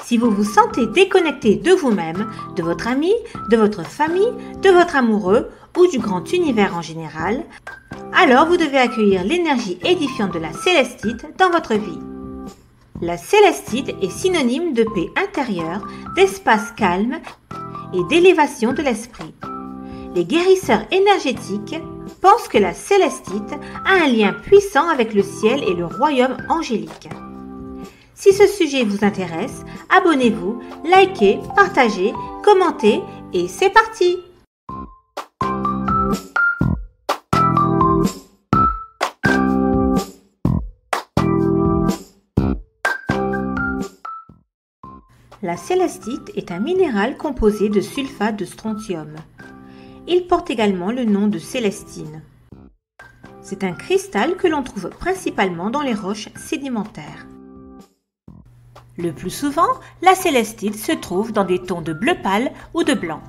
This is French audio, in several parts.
Si vous vous sentez déconnecté de vous-même, de votre ami, de votre famille, de votre amoureux ou du grand univers en général, alors vous devez accueillir l'énergie édifiante de la célestite dans votre vie. La célestite est synonyme de paix intérieure, d'espace calme et d'élévation de l'esprit. Les guérisseurs énergétiques pensent que la célestite a un lien puissant avec le ciel et le royaume angélique. Si ce sujet vous intéresse, abonnez-vous, likez, partagez, commentez et c'est parti! La célestite est un minéral composé de sulfate de strontium. Il porte également le nom de célestine. C'est un cristal que l'on trouve principalement dans les roches sédimentaires. Le plus souvent, la célestite se trouve dans des tons de bleu pâle ou de blanc,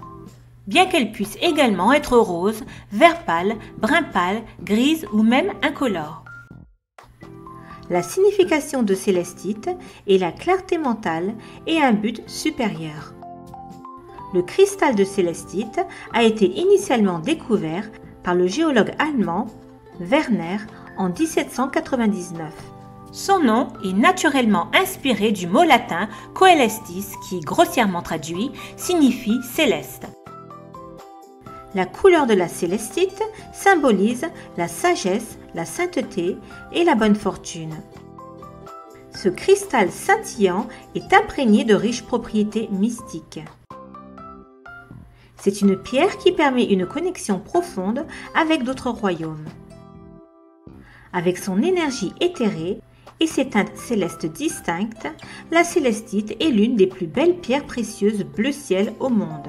bien qu'elle puisse également être rose, vert pâle, brun pâle, grise ou même incolore. La signification de célestite est la clarté mentale et un but supérieur. Le cristal de célestite a été initialement découvert par le géologue allemand Werner en 1799. Son nom est naturellement inspiré du mot latin coelestis qui, grossièrement traduit, signifie céleste. La couleur de la célestite symbolise la sagesse, la sainteté et la bonne fortune. Ce cristal scintillant est imprégné de riches propriétés mystiques. C'est une pierre qui permet une connexion profonde avec d'autres royaumes. Avec son énergie éthérée et ses teintes célestes distinctes, la célestite est l'une des plus belles pierres précieuses bleu ciel au monde.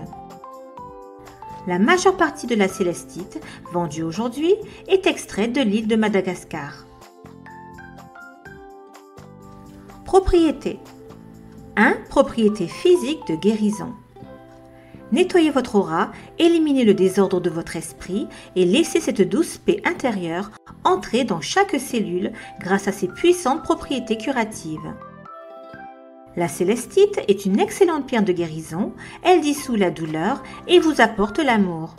La majeure partie de la célestite, vendue aujourd'hui, est extraite de l'île de Madagascar. Propriété 1. Propriété physique de guérison. Nettoyez votre aura, éliminez le désordre de votre esprit et laissez cette douce paix intérieure entrer dans chaque cellule grâce à ses puissantes propriétés curatives. La célestite est une excellente pierre de guérison, elle dissout la douleur et vous apporte l'amour.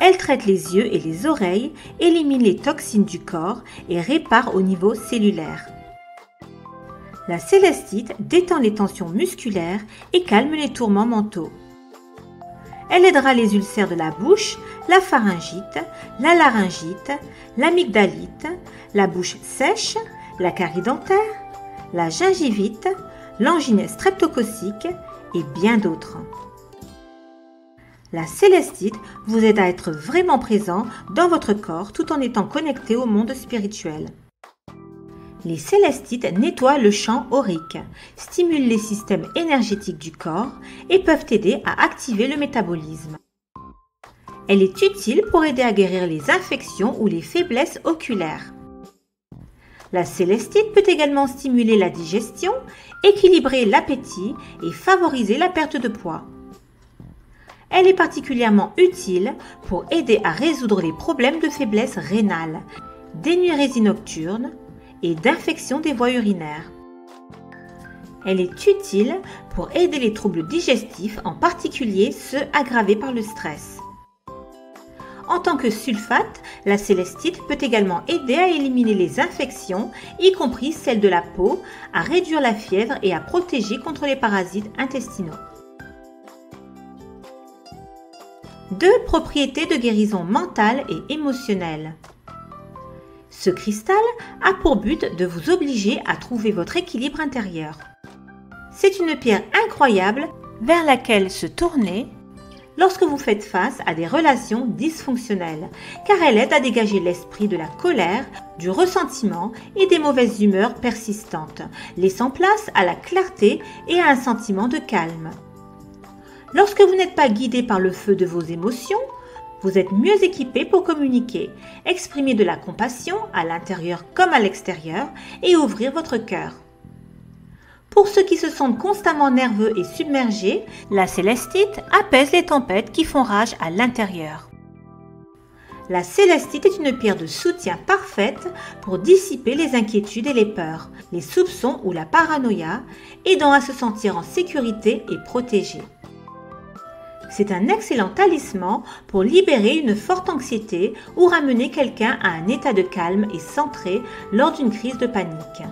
Elle traite les yeux et les oreilles, élimine les toxines du corps et répare au niveau cellulaire. La célestite détend les tensions musculaires et calme les tourments mentaux. Elle aidera les ulcères de la bouche, la pharyngite, la laryngite, l'amygdalite, la bouche sèche, la carie dentaire, la gingivite, l'angine streptococcique et bien d'autres. La célestite vous aide à être vraiment présent dans votre corps tout en étant connecté au monde spirituel. Les célestites nettoient le champ aurique, stimulent les systèmes énergétiques du corps et peuvent aider à activer le métabolisme. Elle est utile pour aider à guérir les infections ou les faiblesses oculaires. La célestite peut également stimuler la digestion, équilibrer l'appétit et favoriser la perte de poids. Elle est particulièrement utile pour aider à résoudre les problèmes de faiblesse rénale, d'énurésie nocturne et d'infection des voies urinaires. Elle est utile pour aider les troubles digestifs, en particulier ceux aggravés par le stress. En tant que sulfate, la célestite peut également aider à éliminer les infections, y compris celles de la peau, à réduire la fièvre et à protéger contre les parasites intestinaux. 2. Propriétés de guérison mentale et émotionnelle. Ce cristal a pour but de vous obliger à trouver votre équilibre intérieur. C'est une pierre incroyable vers laquelle se tourner lorsque vous faites face à des relations dysfonctionnelles, car elle aide à dégager l'esprit de la colère, du ressentiment et des mauvaises humeurs persistantes, laissant place à la clarté et à un sentiment de calme. Lorsque vous n'êtes pas guidé par le feu de vos émotions, vous êtes mieux équipé pour communiquer, exprimer de la compassion à l'intérieur comme à l'extérieur et ouvrir votre cœur. Pour ceux qui se sentent constamment nerveux et submergés, la célestite apaise les tempêtes qui font rage à l'intérieur. La célestite est une pierre de soutien parfaite pour dissiper les inquiétudes et les peurs, les soupçons ou la paranoïa, aidant à se sentir en sécurité et protégé. C'est un excellent talisman pour libérer une forte anxiété ou ramener quelqu'un à un état de calme et centré lors d'une crise de panique.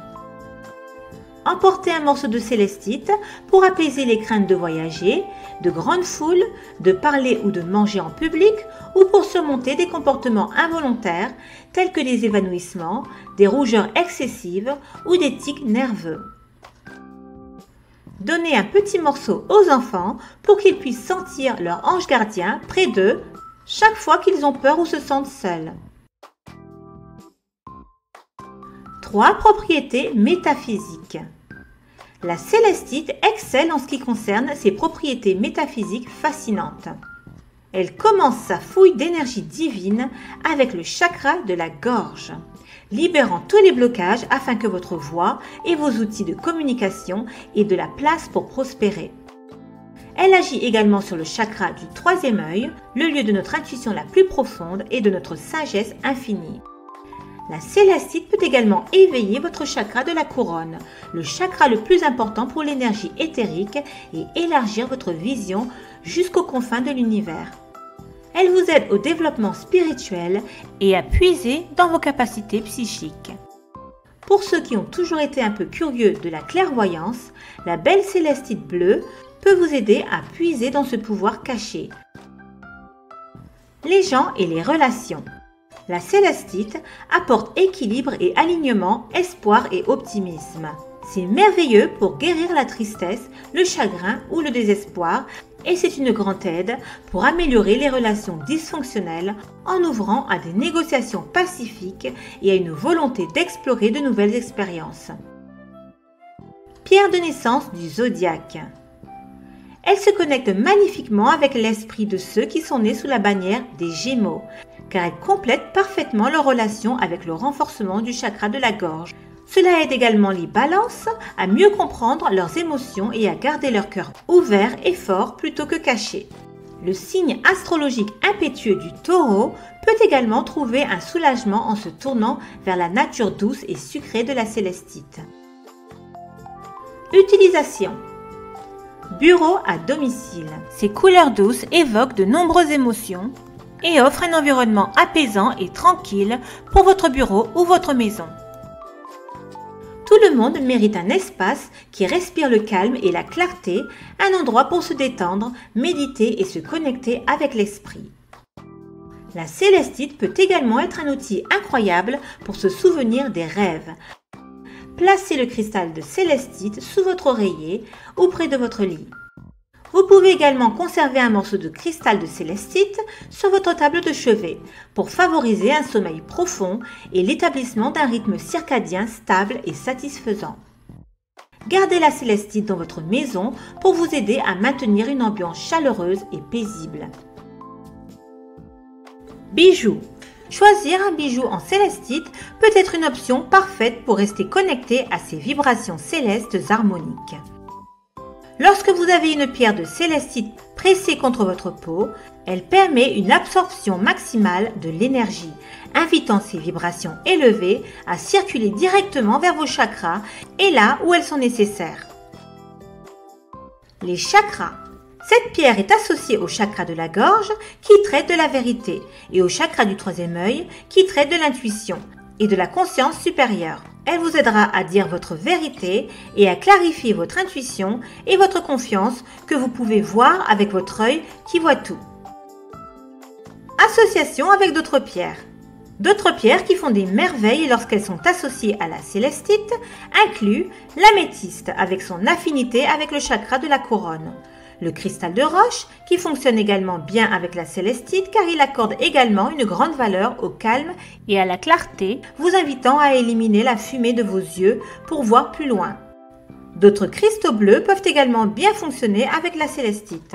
Emportez un morceau de célestite pour apaiser les craintes de voyager, de grandes foules, de parler ou de manger en public ou pour surmonter des comportements involontaires tels que des évanouissements, des rougeurs excessives ou des tics nerveux. Donnez un petit morceau aux enfants pour qu'ils puissent sentir leur ange gardien près d'eux chaque fois qu'ils ont peur ou se sentent seuls. 3 propriétés métaphysiques. La célestite excelle en ce qui concerne ses propriétés métaphysiques fascinantes. Elle commence sa fouille d'énergie divine avec le chakra de la gorge, libérant tous les blocages afin que votre voix et vos outils de communication aient de la place pour prospérer. Elle agit également sur le chakra du 3e œil, le lieu de notre intuition la plus profonde et de notre sagesse infinie. La célestite peut également éveiller votre chakra de la couronne, le chakra le plus important pour l'énergie éthérique et élargir votre vision jusqu'aux confins de l'univers. Elle vous aide au développement spirituel et à puiser dans vos capacités psychiques. Pour ceux qui ont toujours été un peu curieux de la clairvoyance, la belle célestite bleue peut vous aider à puiser dans ce pouvoir caché. Les gens et les relations. La célestite apporte équilibre et alignement, espoir et optimisme. C'est merveilleux pour guérir la tristesse, le chagrin ou le désespoir et c'est une grande aide pour améliorer les relations dysfonctionnelles en ouvrant à des négociations pacifiques et à une volonté d'explorer de nouvelles expériences. Pierre de naissance du zodiaque. Elle se connecte magnifiquement avec l'esprit de ceux qui sont nés sous la bannière des Gémeaux, car elle complète parfaitement leur relation avec le renforcement du chakra de la gorge. Cela aide également les balances à mieux comprendre leurs émotions et à garder leur cœur ouvert et fort plutôt que caché. Le signe astrologique impétueux du taureau peut également trouver un soulagement en se tournant vers la nature douce et sucrée de la célestite. Utilisation. Bureau à domicile. Ces couleurs douces évoquent de nombreuses émotions et offrent un environnement apaisant et tranquille pour votre bureau ou votre maison. Tout le monde mérite un espace qui respire le calme et la clarté, un endroit pour se détendre, méditer et se connecter avec l'esprit. La célestite peut également être un outil incroyable pour se souvenir des rêves. Placez le cristal de célestite sous votre oreiller ou près de votre lit. Vous pouvez également conserver un morceau de cristal de célestite sur votre table de chevet pour favoriser un sommeil profond et l'établissement d'un rythme circadien stable et satisfaisant. Gardez la célestite dans votre maison pour vous aider à maintenir une ambiance chaleureuse et paisible. Bijoux. Choisir un bijou en célestite peut être une option parfaite pour rester connecté à ces vibrations célestes harmoniques. Lorsque vous avez une pierre de célestite pressée contre votre peau, elle permet une absorption maximale de l'énergie, invitant ces vibrations élevées à circuler directement vers vos chakras et là où elles sont nécessaires. Les chakras. Cette pierre est associée au chakra de la gorge qui traite de la vérité et au chakra du 3e œil qui traite de l'intuition et de la conscience supérieure. Elle vous aidera à dire votre vérité et à clarifier votre intuition et votre confiance que vous pouvez voir avec votre œil qui voit tout. Association avec d'autres pierres. D'autres pierres qui font des merveilles lorsqu'elles sont associées à la célestite incluent l'améthyste avec son affinité avec le chakra de la couronne, le cristal de roche qui fonctionne également bien avec la célestite car il accorde également une grande valeur au calme et à la clarté, vous invitant à éliminer la fumée de vos yeux pour voir plus loin. D'autres cristaux bleus peuvent également bien fonctionner avec la célestite,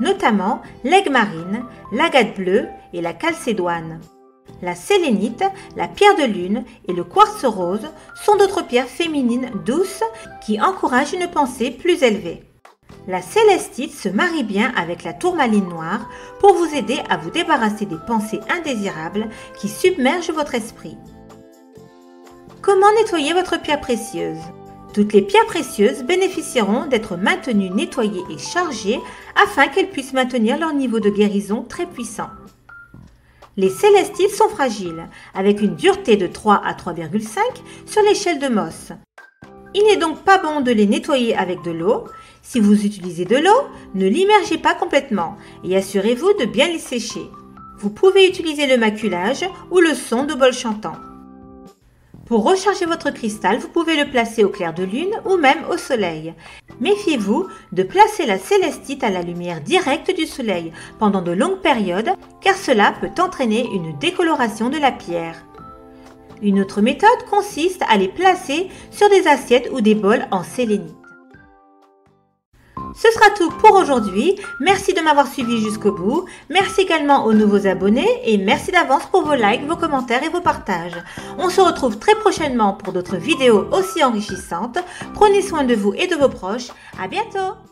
notamment l'aigue marine, l'agate bleue et la chalcédoine. La sélénite, la pierre de lune et le quartz rose sont d'autres pierres féminines douces qui encouragent une pensée plus élevée. La célestite se marie bien avec la tourmaline noire pour vous aider à vous débarrasser des pensées indésirables qui submergent votre esprit. Comment nettoyer votre pierre précieuse? Toutes les pierres précieuses bénéficieront d'être maintenues nettoyées et chargées afin qu'elles puissent maintenir leur niveau de guérison très puissant. Les célestites sont fragiles, avec une dureté de 3 à 3,5 sur l'échelle de Mohs. Il n'est donc pas bon de les nettoyer avec de l'eau. Si vous utilisez de l'eau, ne l'immergez pas complètement et assurez-vous de bien les sécher. Vous pouvez utiliser le maculage ou le son de bol chantant. Pour recharger votre cristal, vous pouvez le placer au clair de lune ou même au soleil. Méfiez-vous de placer la célestite à la lumière directe du soleil pendant de longues périodes car cela peut entraîner une décoloration de la pierre. Une autre méthode consiste à les placer sur des assiettes ou des bols en sélénite. Ce sera tout pour aujourd'hui. Merci de m'avoir suivi jusqu'au bout. Merci également aux nouveaux abonnés et merci d'avance pour vos likes, vos commentaires et vos partages. On se retrouve très prochainement pour d'autres vidéos aussi enrichissantes. Prenez soin de vous et de vos proches. À bientôt!